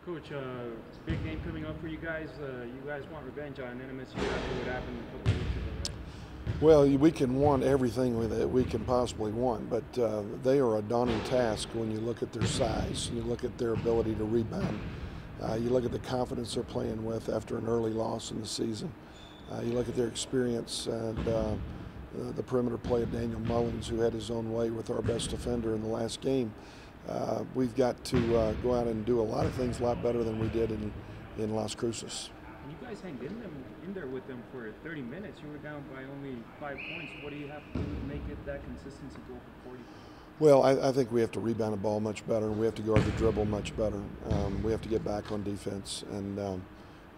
Coach, big game coming up for you guys. You guys want revenge on NMSU after what happened a couple of weeks ago, right? Well, we can want everything that we can possibly want, but they are a daunting task when you look at their size, you look at their ability to rebound, you look at the confidence they're playing with after an early loss in the season. You look at their experience and the perimeter play of Daniel Mullins, who had his own way with our best defender in the last game. We've got to go out and do a lot of things a lot better than we did in Las Cruces. And you guys hanged in there with them for 30 minutes. You were down by only 5 points. What do you have to do to make it that consistency go for 40? Well, I think we have to rebound the ball much better. We have to guard the dribble much better. We have to get back on defense. And,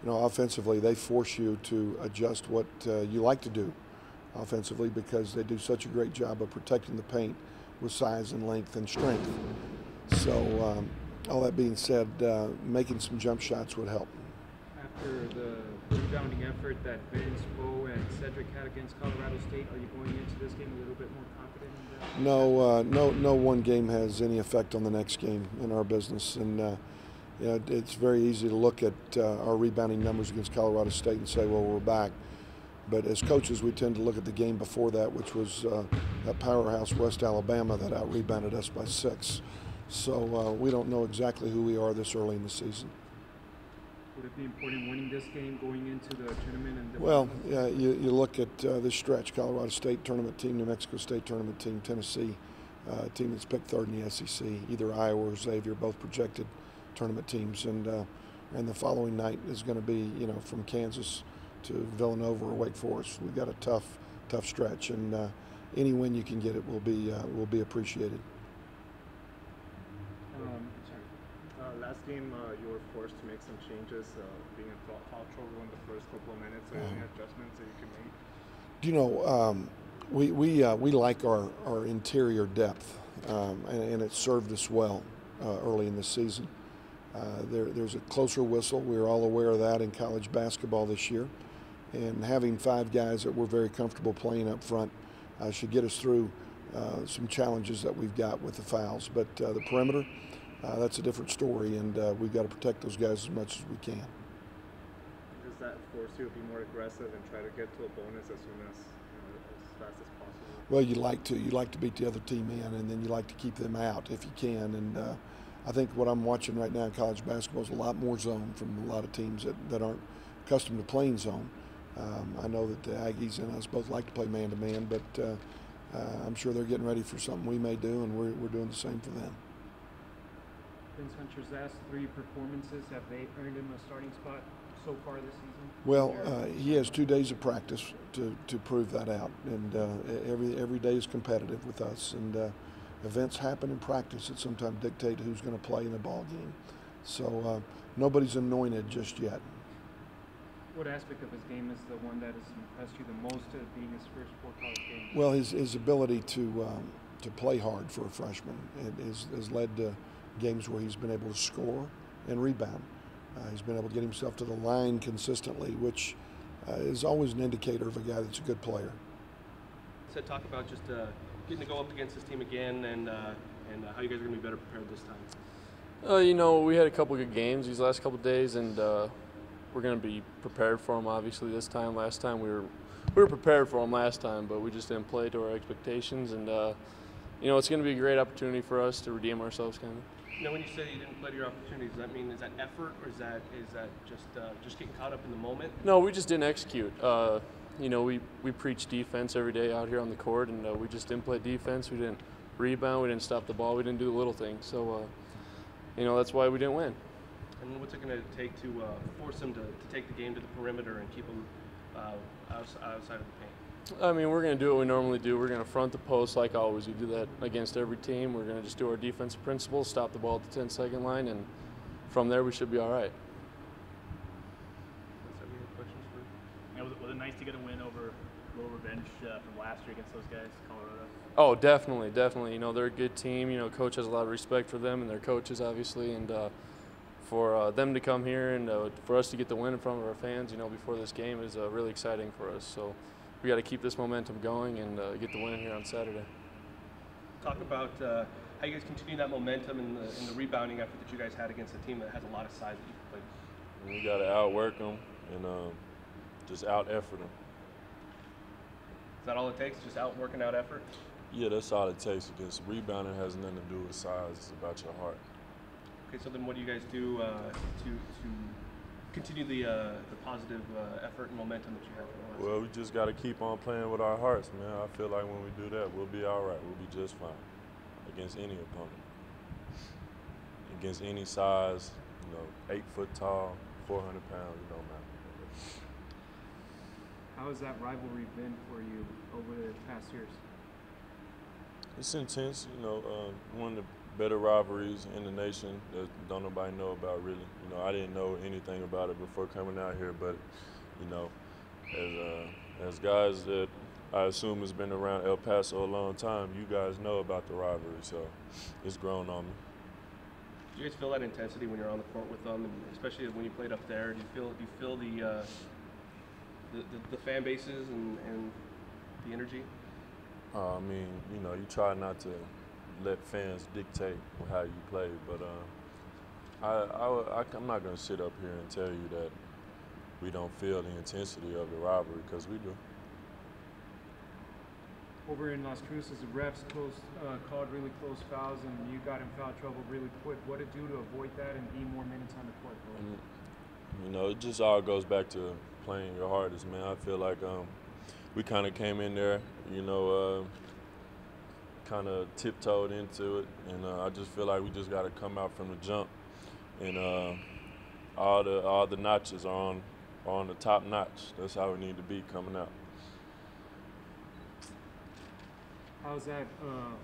offensively, they force you to adjust what you like to do offensively because they do such a great job of protecting the paint with size and length and strength. So, all that being said, making some jump shots would help. After the rebounding effort that Vince, Bo, and Cedric had against Colorado State, are you going into this game a little bit more confident in that? No one game has any effect on the next game in our business, and it's very easy to look at our rebounding numbers against Colorado State and say, well, we're back. But as coaches, we tend to look at the game before that, which was that powerhouse West Alabama that out-rebounded us by 6. So we don't know exactly who we are this early in the season. Would it be important winning this game going into the tournament? And well, yeah, you look at this stretch: Colorado State tournament team, New Mexico State tournament team, Tennessee team that's picked third in the SEC, either Iowa or Xavier, both projected tournament teams, and the following night is going to be from Kansas to Villanova or Wake Forest. We've got a tough stretch, and any win you can get it will be appreciated. Last game, you were forced to make some changes, being in foul trouble in the first couple of minutes. Any adjustments that you can make? We like our interior depth, and it served us well early in the season. There's a closer whistle. We're all aware of that in college basketball this year, and having 5 guys that we're very comfortable playing up front should get us through some challenges that we've got with the fouls. But the perimeter, that's a different story, and we've got to protect those guys as much as we can. Does that force you to be more aggressive and try to get to a bonus as soon as fast as possible? Well, you like to beat the other team in, and then you like to keep them out if you can. And I think what I'm watching right now in college basketball is a lot more zone from a lot of teams that aren't accustomed to playing zone. I know that the Aggies and us both like to play man-to-man, but I'm sure they're getting ready for something we may do, and we're doing the same for them. Vince Hunter's last 3 performances, have they earned him a starting spot so far this season? Well, he has 2 days of practice to prove that out, and every day is competitive with us. And events happen in practice that sometimes dictate who's going to play in the ball game. So nobody's anointed just yet. What aspect of his game is the one that has impressed you the most, being his first 4 college games? Well, his ability to play hard for a freshman has led to games where he's been able to score and rebound. He's been able to get himself to the line consistently, which is always an indicator of a guy that's a good player. So talk about just getting to go up against this team again, and how you guys are going to be better prepared this time. We had a couple good games these last couple of days, and we're going to be prepared for them. Obviously, this time. Last time we were prepared for them last time, but we just didn't play to our expectations, and it's going to be a great opportunity for us to redeem ourselves, kind of. When you say you didn't play to your opportunities, does that mean is that effort, or is that just getting caught up in the moment? No, we just didn't execute. We preach defense every day out here on the court, and we just didn't play defense. We didn't rebound. We didn't stop the ball. We didn't do the little things. So, that's why we didn't win. And what's it going to take to force them to take the game to the perimeter and keep them outside of the paint? I mean, we're going to do what we normally do. We're going to front the post like always. We do that against every team. We're going to just do our defensive principles, stop the ball at the 10-second line, and from there we should be all right. Was it nice to get a win over a little revenge from last year against those guys, Colorado? Oh, definitely. They're a good team. Coach has a lot of respect for them and their coaches, obviously, and for them to come here and for us to get the win in front of our fans, before this game is really exciting for us. So we got to keep this momentum going and get the win here on Saturday. Talk about how you guys continue that momentum in the rebounding effort that you guys had against a team that has a lot of size that you can play. We got to outwork them and just out-effort them. Is that all it takes, just outworking out effort? Yeah, that's all it takes, because rebounding has nothing to do with size. It's about your heart. Okay, so then what do you guys do to continue the positive effort and momentum that you have? Well, we just got to keep on playing with our hearts, man. I feel like when we do that, we'll be all right. We'll be just fine against any opponent. Against any size, 8 foot tall, 400 pounds, it don't matter. How has that rivalry been for you over the past years? It's intense, one of the better rivalries in the nation that don't nobody know about, really. I didn't know anything about it before coming out here, but, as guys that I assume has been around El Paso a long time, you guys know about the rivalry, so it's grown on me. Do you guys feel that intensity when you're on the court with them, and especially when you played up there? Do you feel the fan bases and the energy? You try not to let fans dictate how you play, but I'm not going to sit up here and tell you that we don't feel the intensity of the rivalry, because we do. Over in Las Cruces, the refs called really close fouls, and you got in foul trouble really quick. What to do to avoid that and be more minutes on the court? It just all goes back to playing your hardest, man. I feel like we kind of came in there, kind of tiptoed into it, and I just feel like we just got to come out from the jump, and all the notches are on the top notch. That's how we need to be coming out. How's that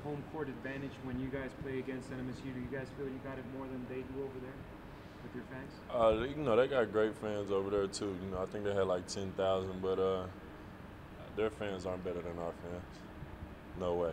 home court advantage when you guys play against NMSU? Do you guys feel you got it more than they do over there with your fans? They got great fans over there too. I think they had like 10,000, but their fans aren't better than our fans. No way.